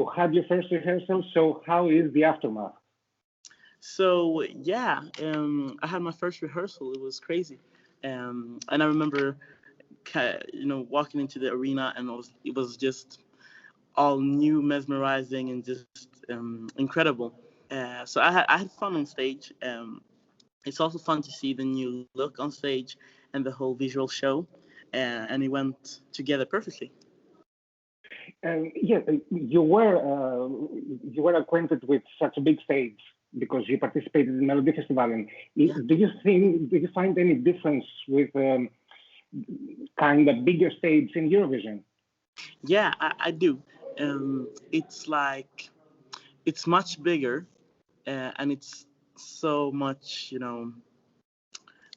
you had your first rehearsal. So how is the aftermath? So yeah, I had my first rehearsal. It was crazy, and I remember, walking into the arena, and it was just all new, mesmerizing, and just incredible. So I had fun on stage. It's also fun to see the new look on stage and the whole visual show, and it went together perfectly. Yeah, you were acquainted with such a big stage because you participated in Melodifestivalen. Yeah, Do you find any difference with kind of bigger stage in Eurovision? yeah, I do. It's like it's much bigger, and it's so much,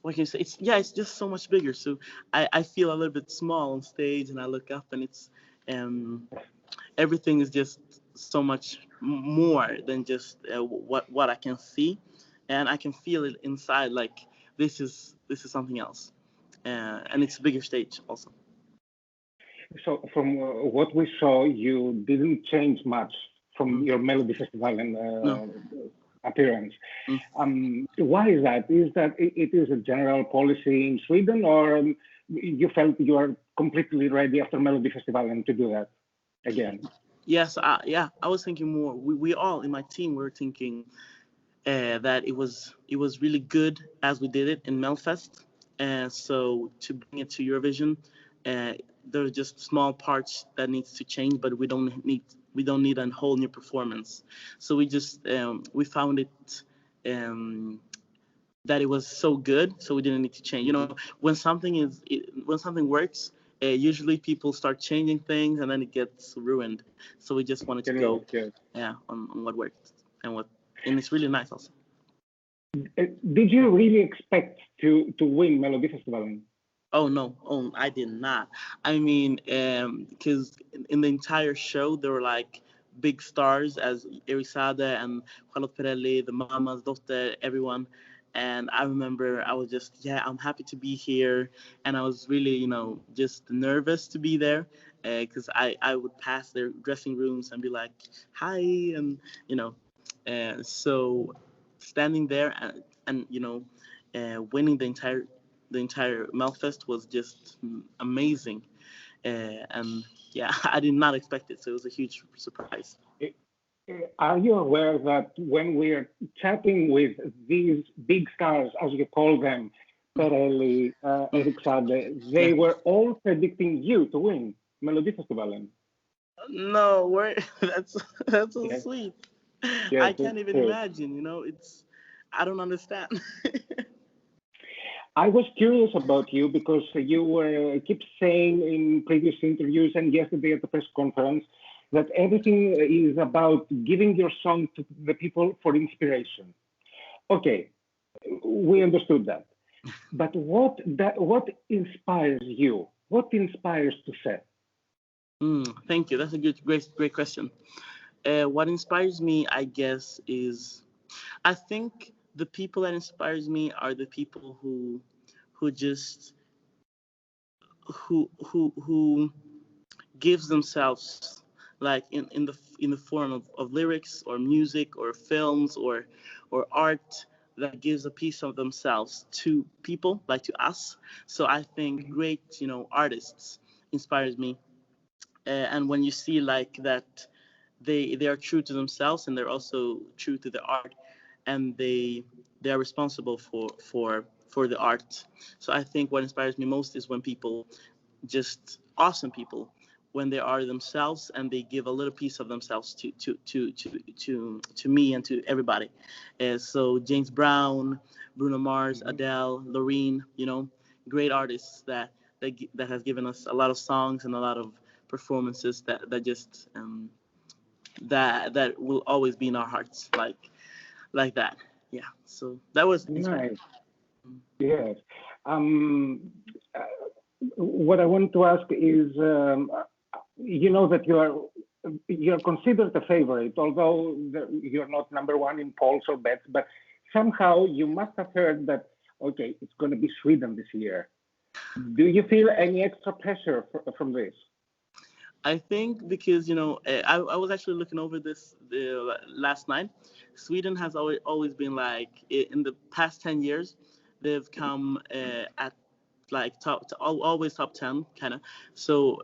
what can you say? It's just so much bigger. So I feel a little bit small on stage, and I look up, and it's um, everything is just so much more than just what I can see, and I can feel it inside. Like this is something else, and it's a bigger stage also. So from what we saw, you didn't change much from Mm. your Melodifestivalen No. appearance. Mm. Why is that? Is that it is a general policy in Sweden, or you felt you are completely ready after Melodifestivalen to do that again? Yes, I was thinking more. We all in my team were thinking that it was really good as we did it in Melfest, and so to bring it to Eurovision, uh, there are just small parts that needs to change, but we don't need a whole new performance. So we found it, um, that it was so good, so we didn't need to change. When something works, usually people start changing things, and then it gets ruined. So we just wanted to General, go, yes. yeah, on what worked and it's really nice also. Did you really expect to win Melodifestivalen? Oh no, I did not. I mean, because in the entire show there were like big stars as Erisade and Charlotte Perrelli, the Mama's daughter, everyone. And I remember I was just, yeah, I'm happy to be here, and I was really, just nervous to be there, because I would pass their dressing rooms and be like, hi, and you know, so standing there and winning the entire Melfest was just amazing, and yeah, I did not expect it, so it was a huge surprise. Are you aware that when we're chatting with these big stars, as you call them, Perelli, Mm, Erik Sade, yeah. they were all predicting you to win Melodifestivalen? No, where that's so Yes, sweet. yes, I can't it's even true. imagine. I don't understand. I was curious about you because you were keep saying in previous interviews and yesterday at the press conference that everything is about giving your song to the people for inspiration. Okay, we understood that. But what inspires you? What inspires to say? Thank you. That's a great question. What inspires me, I guess, is I think the people that inspires me are the people who just who gives themselves, like in the form of lyrics or music or films or art, that gives a piece of themselves to people, like to us. So I think great, artists inspires me, and when you see like that, they are true to themselves, and they're also true to the art, and they are responsible for the art. So I think what inspires me most is when people, just awesome people, when they are themselves and they give a little piece of themselves to me and to everybody. So James Brown, Bruno Mars, Mhm. Adele, Loreen, great artists that has given us a lot of songs and a lot of performances that just that will always be in our hearts, like that. Yeah. So that was inspiring. Nice. Yes. Um, uh, what I want to ask is, you know that you're considered a favorite, although you're not number one in polls or bets, but somehow you must have heard that, okay, it's going to be Sweden this year. Do you feel any extra pressure from this? I think because I was actually looking over this last night. Sweden has always been like in the past 10 years, they've come at like always top 10 kind of. So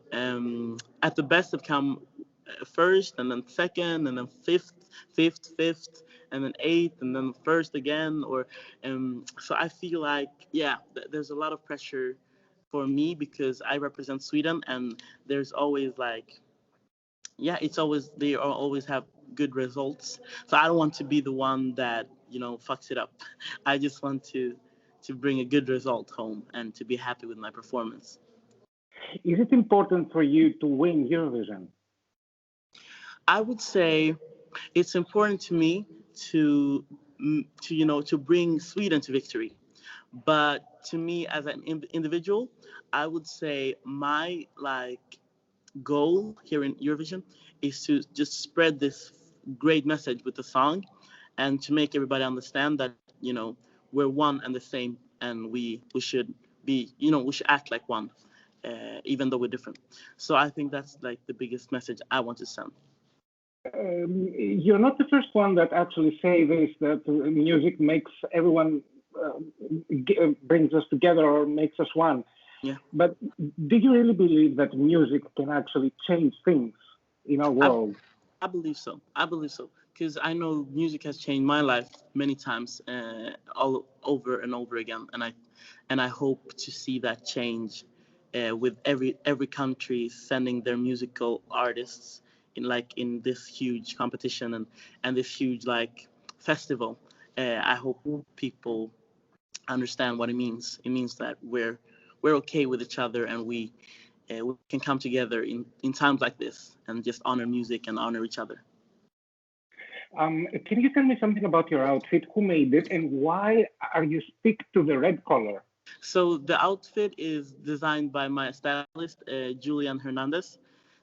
at the best they've come first and then second and then fifth and then eighth and then first again. Or so I feel like there's a lot of pressure for me because I represent Sweden, and there's always like it's always they always have good results. So I don't want to be the one that fucks it up. I just want to bring a good result home and to be happy with my performance. Is it important for you to win Eurovision? I would say it's important to me to to bring Sweden to victory. But to me as an individual, I would say my goal here in Eurovision is to just spread this great message with the song, and to make everybody understand that we're one and the same, and we should be we should act like one, even though we're different. So I think that's like the biggest message I want to send. You're not the first one that actually say this, that music makes everyone, brings us together or makes us one. Yeah. But do you really believe that music can actually change things in our world? I believe so. I believe so because I know music has changed my life many times, all over and over again, and I hope to see that change with every country sending their musical artists in this huge competition and this huge festival. I hope people understand what it means. It means that we're okay with each other, and we can come together in times like this and just honor music and honor each other. Can you tell me something about your outfit? Who made it, and why are you stick to the red color? So the outfit is designed by my stylist, Julian Hernandez,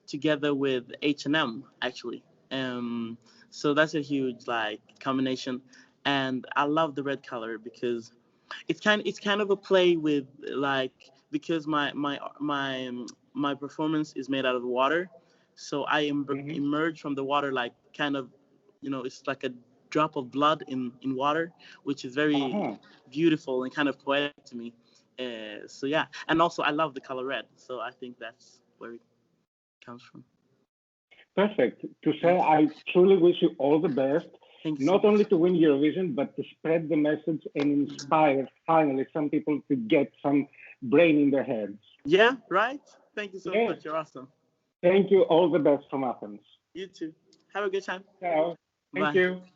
together with H&M actually. So that's a huge combination, and I love the red color because it's kind of a play with because my performance is made out of water, so I Hmm. emerge from the water kind of it's like a drop of blood in water, which is very Uh-huh. beautiful and kind of poetic to me. So yeah, and also I love the color red, so I think that's where it comes from. Perfect. To say, Thank you. I truly wish you all the best, Thank you so not only much. to win Eurovision, but to spread the message and inspire finally some people to get some brain in their heads. Yeah, right. Thank you so Yes. much. You're awesome. Thank you. All the best from Athens. You too. Have a good time. Ciao. Thank Bye. you.